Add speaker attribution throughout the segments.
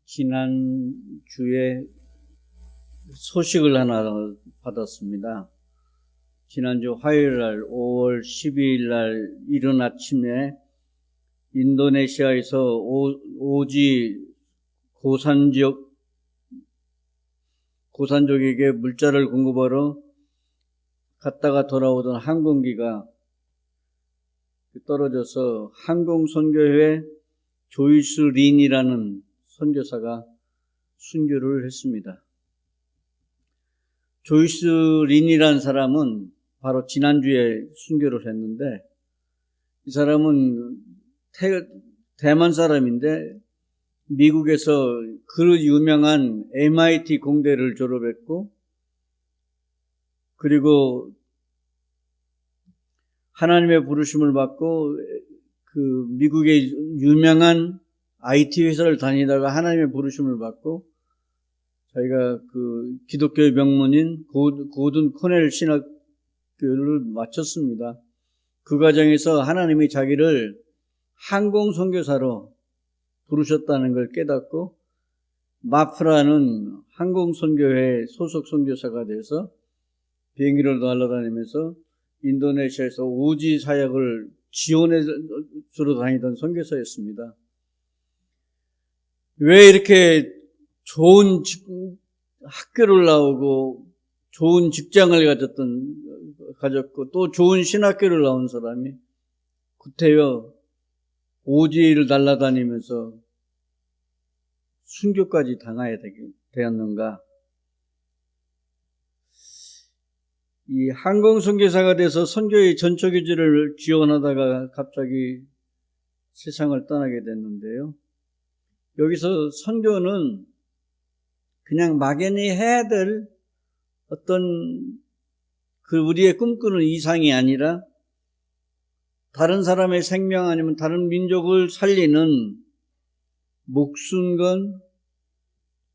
Speaker 1: 지난주에 소식을 하나 받았습니다. 지난주 화요일날 5월 12일날 이른 아침에 인도네시아에서 오지 고산족에게 물자를 공급하러 갔다가 돌아오던 항공기가 떨어져서 항공선교회 조이스 린이라는 선교사가 순교를 했습니다. 조이스 린이라는 사람은 바로 지난주에 순교를 했는데, 이 사람은 대만 사람인데 미국에서 그 유명한 MIT 공대를 졸업했고, 그리고 하나님의 부르심을 받고 그 미국의 유명한 IT 회사를 다니다가 하나님의 부르심을 받고 자기가 그 기독교의 명문인 고든 코넬 신학교를 마쳤습니다. 그 과정에서 하나님이 자기를 항공 선교사로 부르셨다는 걸 깨닫고 마프라는 항공 선교회 소속 선교사가 돼서 비행기를 날아다니면서 인도네시아에서 오지 사역을 지원해 주러 다니던 선교사였습니다. 왜 이렇게 좋은 학교를 나오고 좋은 직장을 가졌고 또 좋은 신학교를 나온 사람이 구태여 오지를 날아다니면서 순교까지 당하게 되었는가? 이 항공선교사가 돼서 선교의 전초기지를 지원하다가 갑자기 세상을 떠나게 됐는데요. 여기서 선교는 그냥 막연히 해야 될 어떤 그 우리의 꿈꾸는 이상이 아니라 다른 사람의 생명 아니면 다른 민족을 살리는 목숨 건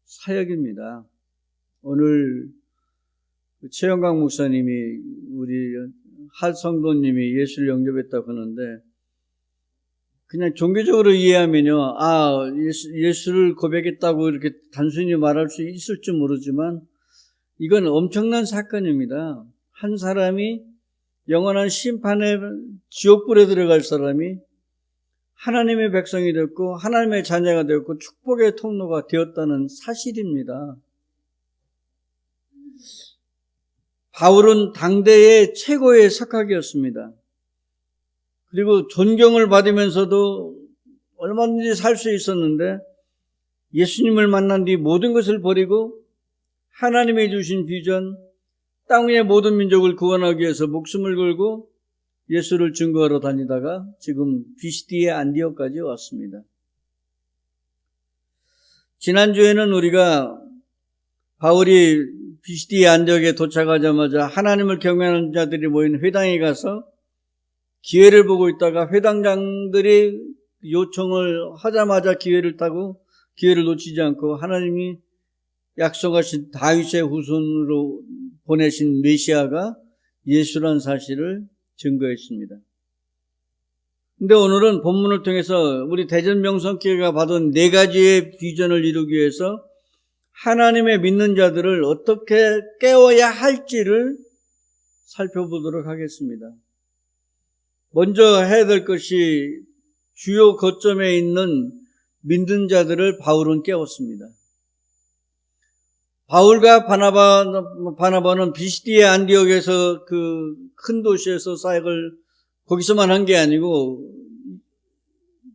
Speaker 1: 사역입니다. 오늘 최영광 목사님이 우리 할 성도님이 예수를 영접했다고 하는데 그냥 종교적으로 이해하면요, 예수를 고백했다고 이렇게 단순히 말할 수 있을지 모르지만 이건 엄청난 사건입니다. 한 사람이 영원한 심판의 지옥불에 들어갈 사람이 하나님의 백성이 되었고 하나님의 자녀가 되었고 축복의 통로가 되었다는 사실입니다. 바울은 당대의 최고의 석학이었습니다. 그리고 존경을 받으면서도 얼마든지 살 수 있었는데 예수님을 만난 뒤 모든 것을 버리고 하나님이 주신 비전, 땅 위의 모든 민족을 구원하기 위해서 목숨을 걸고 예수를 증거하러 다니다가 지금 비시디의 안디옥까지 왔습니다. 지난주에는 우리가 바울이 비시디의 안디옥에 도착하자마자 하나님을 경외하는 자들이 모인 회당에 가서 기회를 보고 있다가 회당장들이 요청을 하자마자 기회를 타고 기회를 놓치지 않고 하나님이 약속하신 다윗의 후손으로 보내신 메시아가 예수란 사실을 증거했습니다. 근데 오늘은 본문을 통해서 우리 대전명성교회가 받은 4가지의 비전을 이루기 위해서 하나님의 믿는 자들을 어떻게 깨워야 할지를 살펴보도록 하겠습니다. 먼저 해야 될 것이 주요 거점에 있는 믿는 자들을 바울은 깨웠습니다. 바울과 바나바는 비시디의 안디옥에서 그 큰 도시에서 사역을 거기서만 한 게 아니고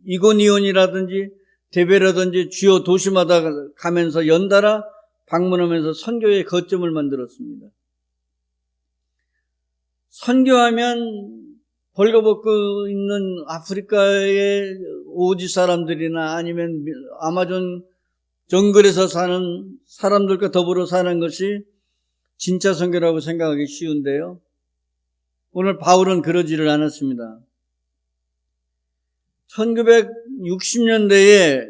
Speaker 1: 이고니온이라든지 데베라든지 주요 도시마다 가면서 연달아 방문하면서 선교의 거점을 만들었습니다. 선교하면 벌거벗고 있는 아프리카의 오지 사람들이나 아니면 아마존 정글에서 사는 사람들과 더불어 사는 것이 진짜 선교라고 생각하기 쉬운데요. 오늘 바울은 그러지를 않았습니다. 1960년대에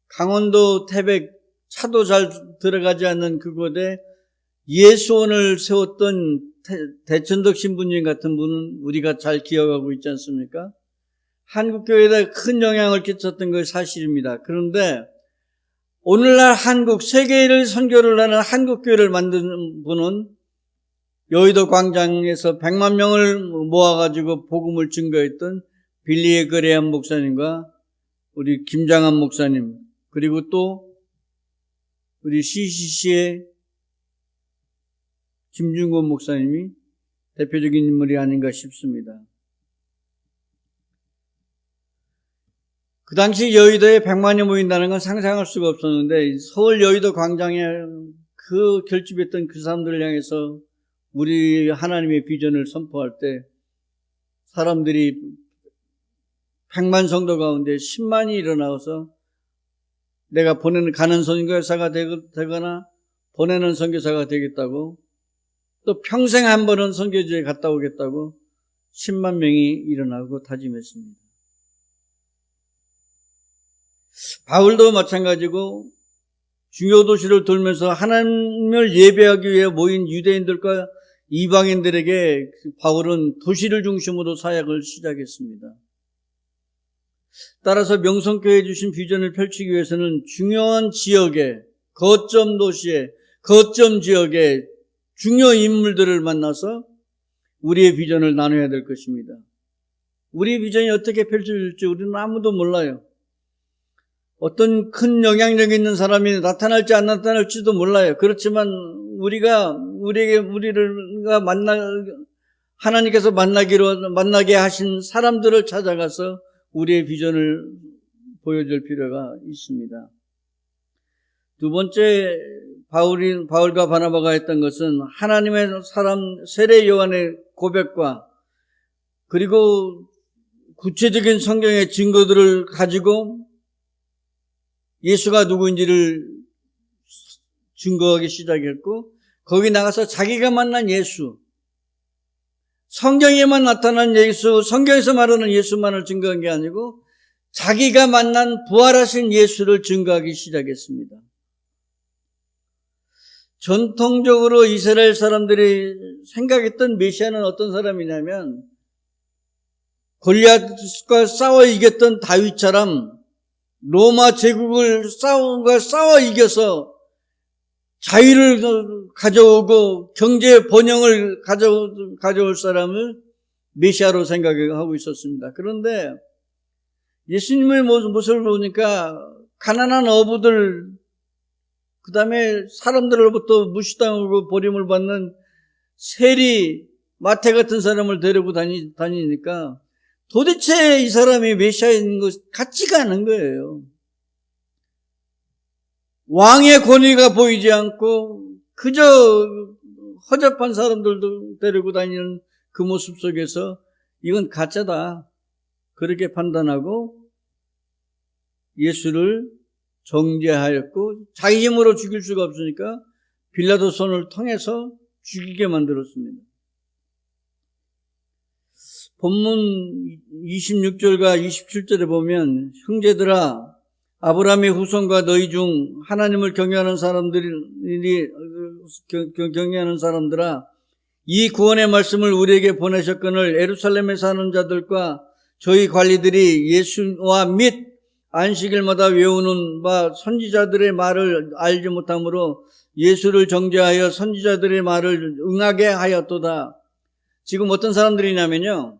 Speaker 1: 강원도 태백 차도 잘 들어가지 않는 그곳에 예수원을 세웠던 대천덕 신부님 같은 분은 우리가 잘 기억하고 있지 않습니까? 한국교회에 큰 영향을 끼쳤던 것이 사실입니다. 그런데 오늘날 한국, 세계를 선교를 하는 한국교회를 만든 분은 여의도 광장에서 100만 명을 모아가지고 복음을 증거했던 빌리의 그레암 목사님과 우리 김장한 목사님, 그리고 또 우리 CCC의 김준권 목사님이 대표적인 인물이 아닌가 싶습니다. 그 당시 여의도에 100만이 모인다는 건 상상할 수가 없었는데 서울 여의도 광장에 그 결집했던 그 사람들을 향해서 우리 하나님의 비전을 선포할 때 사람들이 100만 성도 가운데 10만이 일어나서 내가 가는 선교사가 되거나 보내는 선교사가 되겠다고, 또 평생 한 번은 선교지에 갔다 오겠다고 10만 명이 일어나고 다짐했습니다. 바울도 마찬가지고 중요 도시를 돌면서 하나님을 예배하기 위해 모인 유대인들과 이방인들에게 바울은 도시를 중심으로 사역을 시작했습니다. 따라서 명성교회에 주신 비전을 펼치기 위해서는 중요한 지역에, 거점 도시에, 거점 지역에 중요 인물들을 만나서 우리의 비전을 나눠야 될 것입니다. 우리의 비전이 어떻게 펼쳐질지 우리는 아무도 몰라요. 어떤 큰 영향력 있는 사람이 나타날지 안 나타날지도 몰라요. 그렇지만 하나님께서 만나게 하신 사람들을 찾아가서 우리의 비전을 보여줄 필요가 있습니다. 두 번째, 바울과 바나바가 했던 것은 하나님의 사람 세례 요한의 고백과 그리고 구체적인 성경의 증거들을 가지고 예수가 누구인지를 증거하기 시작했고, 거기 나가서 자기가 만난 예수, 성경에만 나타난 예수, 성경에서 말하는 예수만을 증거한 게 아니고 자기가 만난 부활하신 예수를 증거하기 시작했습니다. 전통적으로 이스라엘 사람들이 생각했던 메시아는 어떤 사람이냐면 골리앗과 싸워 이겼던 다윗처럼 로마 제국을 싸워 이겨서 자유를 가져오고 경제 번영을 가져올 사람을 메시아로 생각하고 있었습니다. 그런데 예수님의 모습을 보니까 가난한 어부들, 그 다음에 사람들로부터 무시당하고 버림을 받는 세리, 마태 같은 사람을 데리고 다니니까 도대체 이 사람이 메시아인 것 같지가 않은 거예요. 왕의 권위가 보이지 않고 그저 허접한 사람들도 데리고 다니는 그 모습 속에서 이건 가짜다, 그렇게 판단하고 예수를 정죄하였고 자기 힘으로 죽일 수가 없으니까 빌라도 손을 통해서 죽이게 만들었습니다. 본문 26절과 27절에 보면 형제들아, 아브라함의 후손과 너희 중 하나님을 경외하는 사람들아, 이 구원의 말씀을 우리에게 보내셨거늘 예루살렘에 사는 자들과 저희 관리들이 예수와 및 안식일마다 외우는 바 선지자들의 말을 알지 못하므로 예수를 정죄하여 선지자들의 말을 응하게 하였도다. 지금 어떤 사람들이냐면요,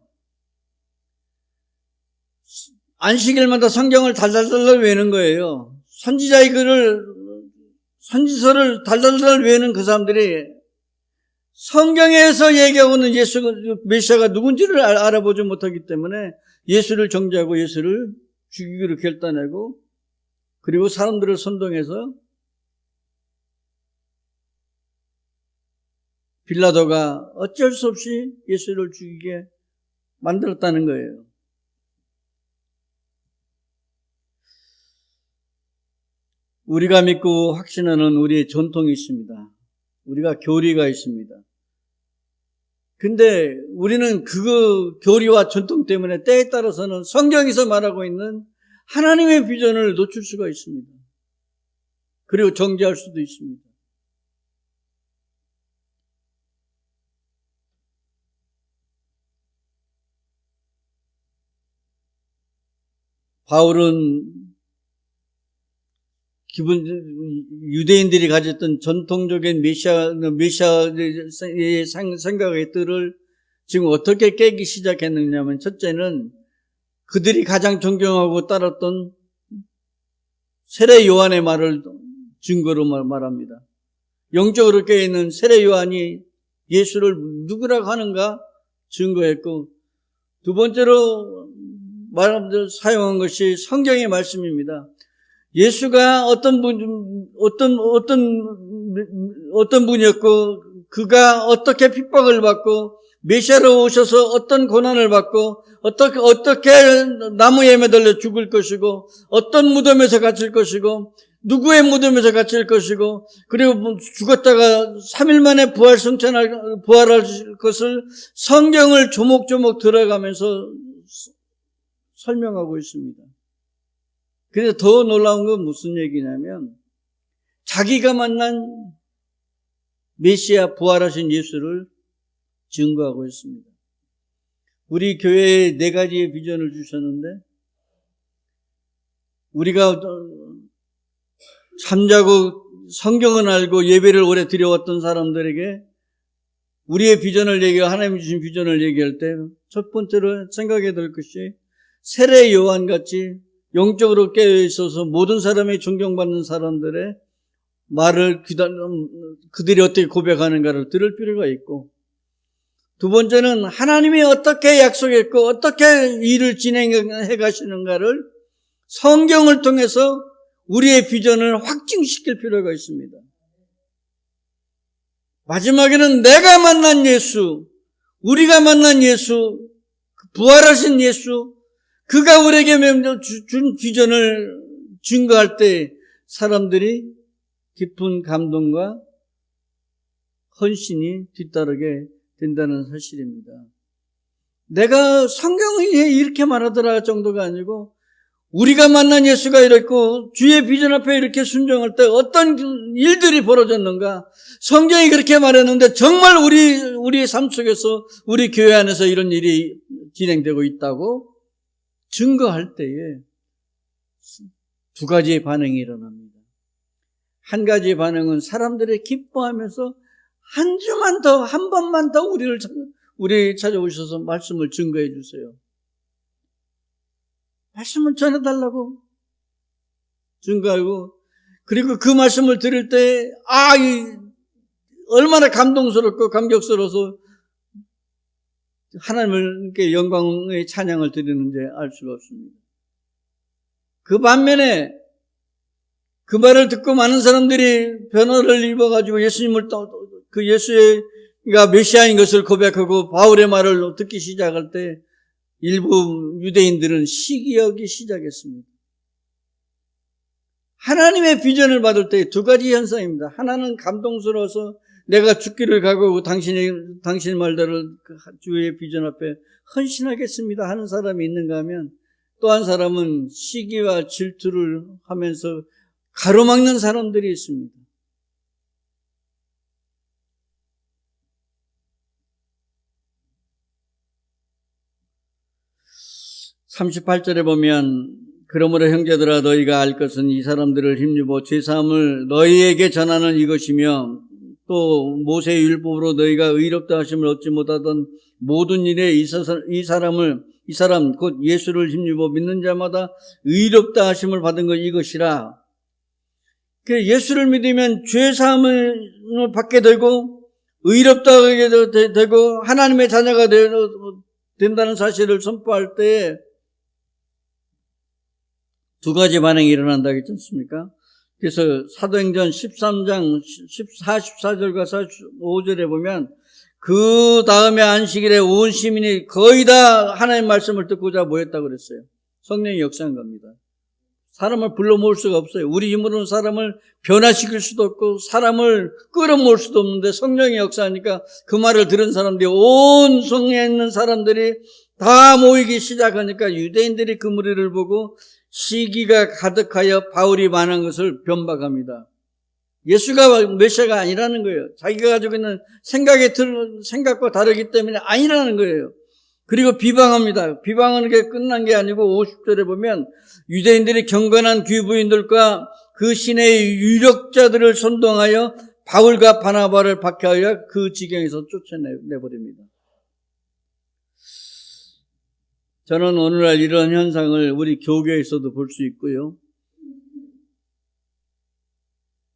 Speaker 1: 안식일마다 성경을 달달달 외우는 거예요. 선지자의 글을, 선지서를 달달달 외우는 그 사람들이 성경에서 얘기하고는 예수, 메시아가 누군지를 알아보지 못하기 때문에 예수를 정죄하고 예수를 죽이기로 결단하고, 그리고 사람들을 선동해서 빌라도가 어쩔 수 없이 예수를 죽이게 만들었다는 거예요. 우리가 믿고 확신하는 우리의 전통이 있습니다. 우리가 교리가 있습니다. 근데 우리는 그 교리와 전통 때문에 때에 따라서는 성경에서 말하고 있는 하나님의 비전을 놓칠 수가 있습니다. 그리고 정죄할 수도 있습니다. 바울은 유대인들이 가졌던 전통적인 메시아의 생각들을 지금 어떻게 깨기 시작했느냐면, 첫째는 그들이 가장 존경하고 따랐던 세례 요한의 말을 증거로 말합니다. 영적으로 깨어있는 세례 요한이 예수를 누구라고 하는가 증거했고, 두 번째로 사용한 것이 성경의 말씀입니다. 예수가 어떤 분이었고, 그가 어떻게 핍박을 받고, 메시아로 오셔서 어떤 고난을 받고, 어떻게 나무에 매달려 죽을 것이고, 어떤 무덤에서 갇힐 것이고, 누구의 무덤에서 갇힐 것이고, 그리고 죽었다가 3일 만에 부활할 것을 성경을 조목조목 들어가면서 설명하고 있습니다. 그래서 더 놀라운 건 무슨 얘기냐면, 자기가 만난 메시아 부활하신 예수를 증거하고 있습니다. 우리 교회에 4가지의 비전을 주셨는데, 우리가 잠자고 성경은 알고 예배를 오래 드려왔던 사람들에게 우리의 비전을 하나님이 주신 비전을 얘기할 때 첫 번째로 생각해야 될 것이, 세례 요한같이 영적으로 깨어있어서 모든 사람이 존경받는 사람들의 말을 그들이 어떻게 고백하는가를 들을 필요가 있고, 두 번째는 하나님이 어떻게 약속했고 어떻게 일을 진행해 가시는가를 성경을 통해서 우리의 비전을 확증시킬 필요가 있습니다. 마지막에는 내가 만난 예수, 우리가 만난 예수, 부활하신 예수, 그가 우리에게 준 비전을 증거할 때 사람들이 깊은 감동과 헌신이 뒤따르게 된다는 사실입니다. 내가 성경이 이렇게 말하더라 정도가 아니고, 우리가 만난 예수가 이랬고 주의 비전 앞에 이렇게 순종할 때 어떤 일들이 벌어졌는가, 성경이 그렇게 말했는데 정말 우리의 삶 속에서 우리 교회 안에서 이런 일이 진행되고 있다고 증거할 때에 2가지의 반응이 일어납니다. 한 가지의 반응은 사람들이 기뻐하면서 한 번만 더 우리 찾아오셔서 말씀을 증거해 주세요. 말씀을 전해달라고 증거하고, 그리고 그 말씀을 들을 때 얼마나 감동스럽고 감격스러워서 하나님께 영광의 찬양을 드리는지 알 수가 없습니다. 그 반면에 그 말을 듣고 많은 사람들이 변화를 입어가지고 그 예수가 메시아인 것을 고백하고 바울의 말을 듣기 시작할 때 일부 유대인들은 시기하기 시작했습니다. 하나님의 비전을 받을 때 2가지 현상입니다. 하나는 감동스러워서 내가 죽기를 각오하고 당신 말대로 주의 비전 앞에 헌신하겠습니다 하는 사람이 있는가 하면, 또 한 사람은 시기와 질투를 하면서 가로막는 사람들이 있습니다. (38절에) 보면, 그러므로 형제들아 너희가 알 것은 이 사람들을 힘입어 죄사함을 너희에게 전하는 이것이며, 또 모세의 율법으로 너희가 의롭다 하심을 얻지 못하던 모든 일에 이 사람 곧 예수를 힘입어 믿는 자마다 의롭다 하심을 받은 것 이것이라. 예수를 믿으면 죄사함을 받게 되고 의롭다 하게 되고 하나님의 자녀가 된다는 사실을 선포할 때 2가지 반응이 일어난다고 했지 않습니까? 그래서 사도행전 13장 44절과 45절에 보면, 그 다음에 안식일에 온 시민이 거의 다 하나님의 말씀을 듣고자 모였다고 그랬어요. 성령이 역사한 겁니다. 사람을 불러 모을 수가 없어요. 우리 힘으로는 사람을 변화시킬 수도 없고 사람을 끌어모을 수도 없는데, 성령이 역사하니까 그 말을 들은 사람들이, 온 성에 있는 사람들이 다 모이기 시작하니까 유대인들이 그 무리를 보고 시기가 가득하여 바울이 말한 것을 변박합니다. 예수가 메시아가 아니라는 거예요. 자기가 가지고 있는 생각과 다르기 때문에 아니라는 거예요. 그리고 비방합니다. 비방하는 게 끝난 게 아니고 50절에 보면 유대인들이 경건한 귀부인들과 그 시내의 유력자들을 선동하여 바울과 바나바를 박해하여 그 지경에서 쫓아내버립니다. 저는 오늘날 이런 현상을 우리 교계에서도 볼 수 있고요.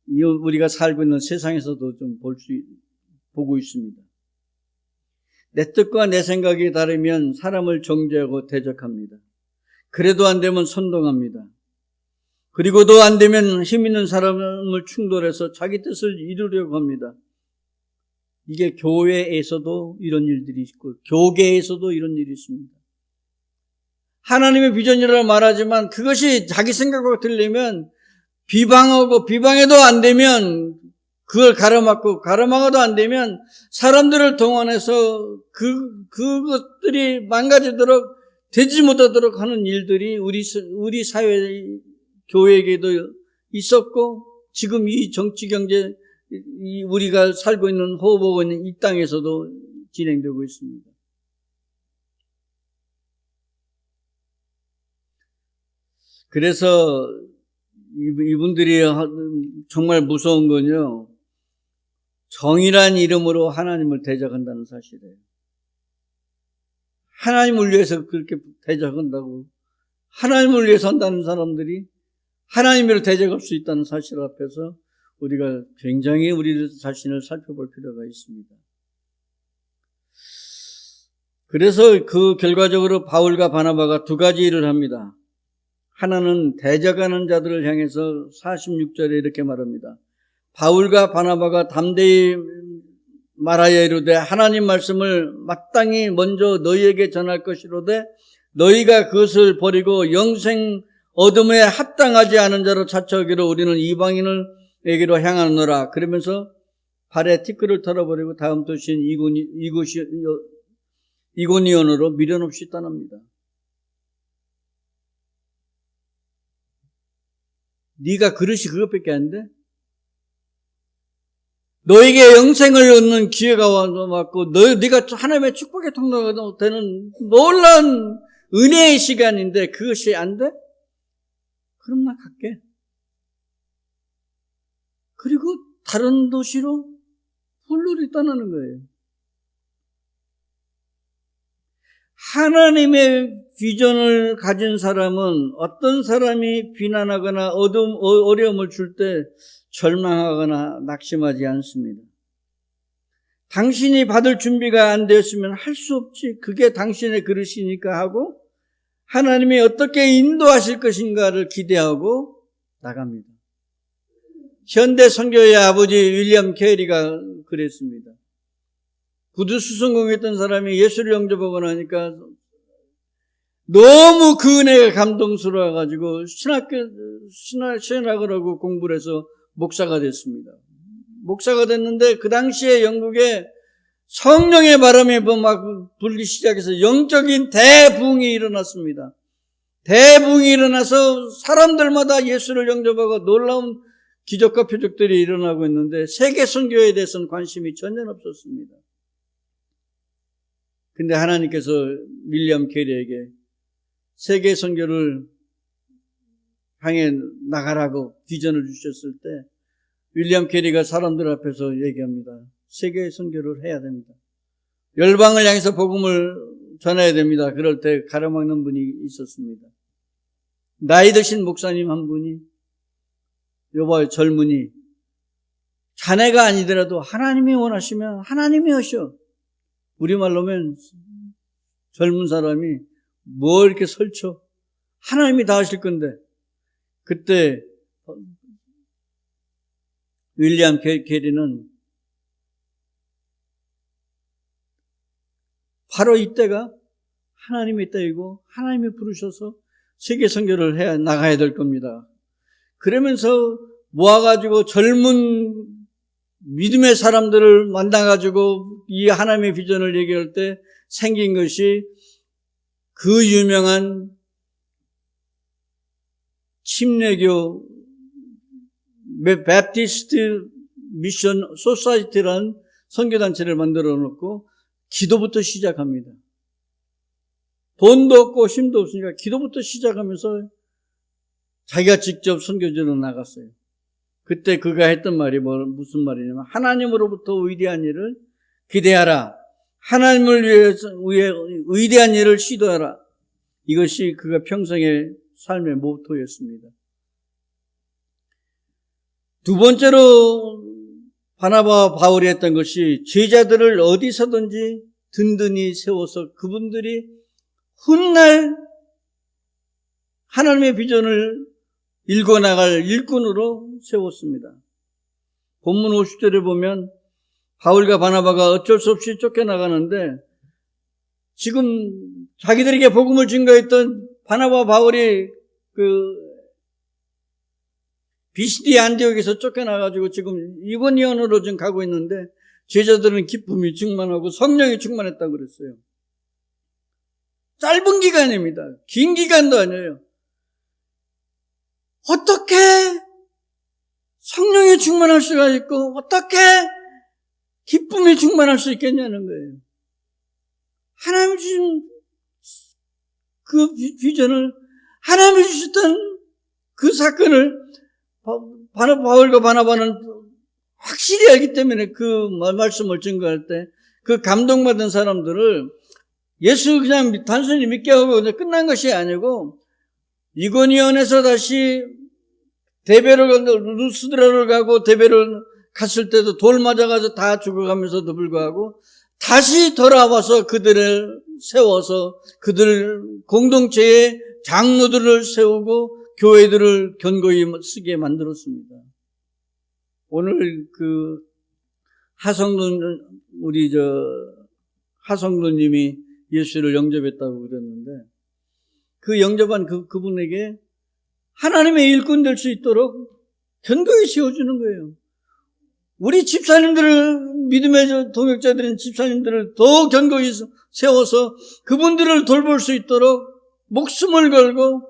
Speaker 1: 우리가 살고 있는 세상에서도 좀 보고 있습니다. 내 뜻과 내 생각이 다르면 사람을 정죄하고 대적합니다. 그래도 안 되면 선동합니다. 그리고도 안 되면 힘 있는 사람을 충돌해서 자기 뜻을 이루려고 합니다. 이게 교회에서도 이런 일들이 있고 교계에서도 이런 일이 있습니다. 하나님의 비전이라고 말하지만 그것이 자기 생각과 틀리면 비방하고 비방해도 안 되면 그걸 가로막아도 안 되면 사람들을 동원해서 그것들이 망가지도록 되지 못하도록 하는 일들이 우리 사회 교회에게도 있었고 지금 이 정치 경제 우리가 살고 있는 호흡하고 있는 이 땅에서도 진행되고 있습니다. 그래서 이분들이 정말 무서운 건요, 정의란 이름으로 하나님을 대적한다는 사실이에요. 하나님을 위해서 그렇게 대적한다고, 하나님을 위해서 한다는 사람들이 하나님을 대적할 수 있다는 사실 앞에서 우리가 굉장히 우리 자신을 살펴볼 필요가 있습니다. 그래서 그 결과적으로 바울과 바나바가 두 가지 일을 합니다. 하나는 대적하는 자들을 향해서 46절에 이렇게 말합니다. 바울과 바나바가 담대히 말하여 이르되 하나님 말씀을 마땅히 먼저 너희에게 전할 것이로되 너희가 그것을 버리고 영생 어둠에 합당하지 않은 자로 자처하기로 우리는 이방인에게로 향하노라. 그러면서 발에 티끌을 털어버리고 다음 도시인 이고니온으로 미련 없이 떠납니다. 네가 그릇이 그것밖에 안 돼? 너에게 영생을 얻는 기회가 왔고 네가 하나님의 축복의 통로가 되는 놀라운 은혜의 시간인데 그것이 안 돼? 그럼 나 갈게. 그리고 다른 도시로 훌훌히 떠나는 거예요. 하나님의 비전을 가진 사람은 어떤 사람이 비난하거나 어려움을 줄 때 절망하거나 낙심하지 않습니다. 당신이 받을 준비가 안 되었으면 할 수 없지. 그게 당신의 그릇이니까 하고 하나님이 어떻게 인도하실 것인가를 기대하고 나갑니다. 현대 선교의 아버지 윌리엄 캐리가 그랬습니다. 구두 수성공했던 사람이 예수를 영접하고 나니까 너무 그 은혜가 감동스러워가지고 신학을 하고 공부를 해서 목사가 됐습니다. 목사가 됐는데 그 당시에 영국에 성령의 바람이 막 불기 시작해서 영적인 대붕이 일어났습니다. 대붕이 일어나서 사람들마다 예수를 영접하고 놀라운 기적과 표적들이 일어나고 있는데 세계 선교에 대해서는 관심이 전혀 없었습니다. 근데 하나님께서 윌리엄 캐리에게 세계 선교를 향해 나가라고 비전을 주셨을 때 윌리엄 캐리가 사람들 앞에서 얘기합니다. 세계 선교를 해야 됩니다. 열방을 향해서 복음을 전해야 됩니다. 그럴 때 가로막는 분이 있었습니다. 나이 드신 목사님 한 분이 여봐요, 젊은이 자네가 아니더라도 하나님이 원하시면 하나님이 하셔. 우리말로 하면 젊은 사람이 뭐 이렇게 설쳐? 하나님이 다 하실 건데. 그때 윌리엄 캐리는 바로 이때가 하나님의 때이고 하나님이 부르셔서 세계 선교를 나가야 될 겁니다. 그러면서 모아가지고 젊은 믿음의 사람들을 만나가지고 이 하나님의 비전을 얘기할 때 생긴 것이 그 유명한 침례교 베프티스트 미션 소사이티라는 선교단체를 만들어 놓고 기도부터 시작합니다. 돈도 없고 힘도 없으니까 기도부터 시작하면서 자기가 직접 선교지로 나갔어요. 그때 그가 했던 말이 무슨 말이냐면 하나님으로부터 위대한 일을 기대하라. 하나님을 위해서 위대한 일을 시도하라. 이것이 그가 평생의 삶의 모토였습니다. 두 번째로 바나바와 바울이 했던 것이 제자들을 어디서든지 든든히 세워서 그분들이 훗날 하나님의 비전을 읽어나갈 일꾼으로 세웠습니다. 본문 50절에 보면 바울과 바나바가 어쩔 수 없이 쫓겨나가는데 지금 자기들에게 복음을 증거했던 바나바와 바울이 비시디 안디옥에서 쫓겨나가지고 지금 이고니온으로 지금 가고 있는데 제자들은 기쁨이 충만하고 성령이 충만했다고 그랬어요. 짧은 기간입니다. 긴 기간도 아니에요. 어떻게 성령이 충만할 수가 있고 어떻게 기쁨이 충만할 수 있겠냐는 거예요. 하나님이 주신 그 비전을, 하나님이 주셨던 그 사건을 바울과 바나바는 확실히 알기 때문에 그 말씀을 증거할 때 그 감동받은 사람들을 예수 그냥 단순히 믿게 하고 끝난 것이 아니고 이고니온에서 다시 루스드라를 가고 데베를 갔을 때도 돌 맞아가지고 다 죽어가면서도 불구하고 다시 돌아와서 그들을 세워서 그들 공동체의 장로들을 세우고 교회들을 견고히 쓰게 만들었습니다. 오늘 하성도님이 예수를 영접했다고 그랬는데 그 영접한 그분에게 하나님의 일꾼 될 수 있도록 견고히 세워주는 거예요. 우리 집사님들을, 믿음의 동역자들인 집사님들을 더욱 견고히 세워서 그분들을 돌볼 수 있도록 목숨을 걸고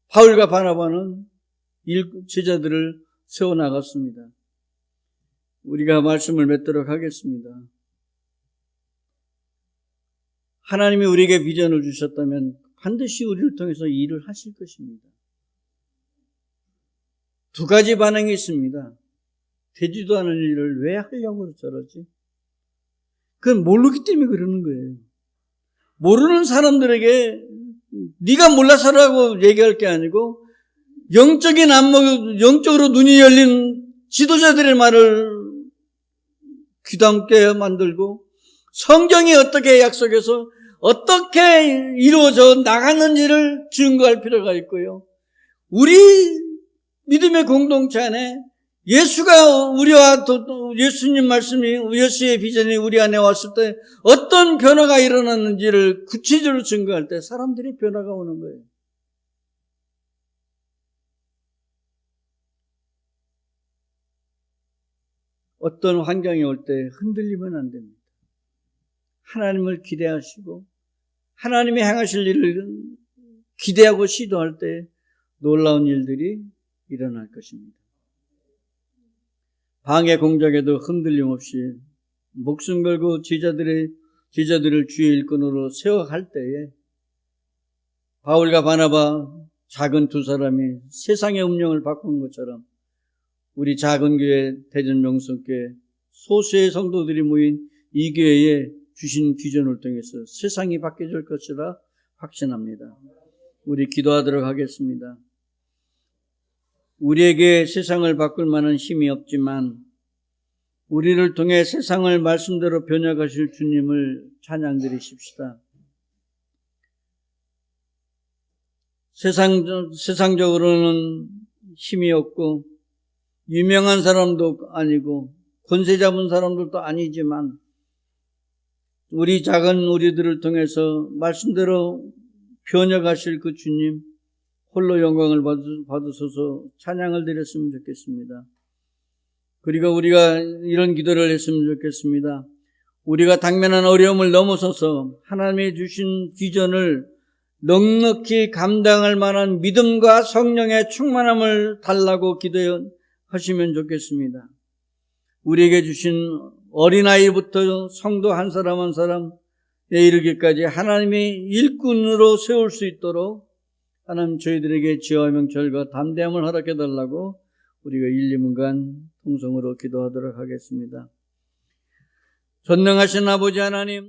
Speaker 1: 바울과 바나바는 제자들을 세워나갔습니다. 우리가 말씀을 맺도록 하겠습니다. 하나님이 우리에게 비전을 주셨다면 반드시 우리를 통해서 일을 하실 것입니다. 두 가지 반응이 있습니다. 되지도 않은 일을 왜 하려고 저러지? 그건 모르기 때문에 그러는 거예요. 모르는 사람들에게 네가 몰라서라고 얘기할 게 아니고 영적인 안목, 영적으로 눈이 열린 지도자들의 말을 귀담게 만들고 성경이 어떻게 약속해서 어떻게 이루어져 나가는지를 증거할 필요가 있고요. 우리 믿음의 공동체 안에 예수가 예수님 말씀이, 예수의 비전이 우리 안에 왔을 때 어떤 변화가 일어났는지를 구체적으로 증거할 때 사람들이 변화가 오는 거예요. 어떤 환경이 올 때 흔들리면 안 됩니다. 하나님을 기대하시고 하나님이 행하실 일을 기대하고 시도할 때 놀라운 일들이 일어날 것입니다. 방해 공작에도 흔들림 없이 목숨 걸고 제자들을 주의 일꾼으로 세워갈 때에 바울과 바나바 작은 두 사람이 세상의 운명을 바꾼 것처럼 우리 작은 교회 대전명성교회 소수의 성도들이 모인 이 교회에 주신 비전을 통해서 세상이 바뀌어질 것이라 확신합니다. 우리 기도하도록 하겠습니다. 우리에게 세상을 바꿀 만한 힘이 없지만 우리를 통해 세상을 말씀대로 변혁하실 주님을 찬양드리십시다. 세상적으로는 힘이 없고 유명한 사람도 아니고 권세 잡은 사람들도 아니지만 우리 작은 우리들을 통해서 말씀대로 변혁하실 그 주님 홀로 영광을 받으소서 찬양을 드렸으면 좋겠습니다. 그리고 우리가 이런 기도를 했으면 좋겠습니다. 우리가 당면한 어려움을 넘어서서 하나님이 주신 비전을 넉넉히 감당할 만한 믿음과 성령의 충만함을 달라고 기도하시면 좋겠습니다. 우리에게 주신 어린아이부터 성도 한 사람 한 사람, 이르기까지 하나님의 일꾼으로 세울 수 있도록 하나님 저희들에게 지혜와 명철과 담대함을 허락해 달라고 우리가 1, 2분간 통성으로 기도하도록 하겠습니다. 전능하신 아버지 하나님,